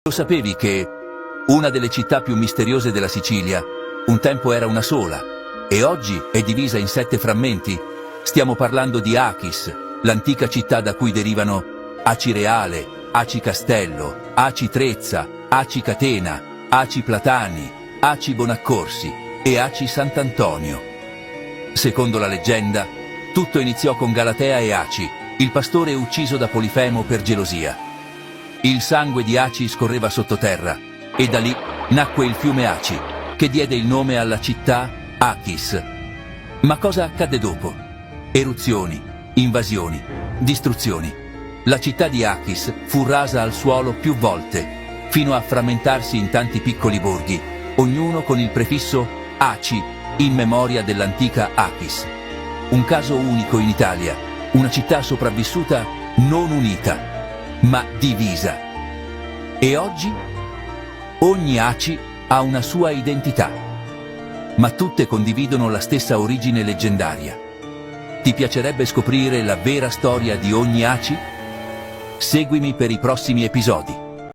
Lo sapevi che una delle città più misteriose della Sicilia un tempo era una sola e oggi è divisa in 7 frammenti? Stiamo parlando di Achis, l'antica città da cui derivano Aci Reale, Aci Castello, Aci Trezza, Aci Catena, Aci Platani, Aci Bonaccorsi e Aci Sant'Antonio. Secondo la leggenda, tutto iniziò con Galatea e Aci, il pastore ucciso da Polifemo per gelosia. Il sangue di Aci scorreva sottoterra e da lì nacque il fiume Aci, che diede il nome alla città Achis. Ma cosa accadde dopo? Eruzioni, invasioni, distruzioni. La città di Achis fu rasa al suolo più volte, fino a frammentarsi in tanti piccoli borghi, ognuno con il prefisso Aci in memoria dell'antica Achis. Un caso unico in Italia, una città sopravvissuta non unita, ma divisa. E oggi? Ogni Aci ha una sua identità, ma tutte condividono la stessa origine leggendaria. Ti piacerebbe scoprire la vera storia di ogni Aci? Seguimi per i prossimi episodi.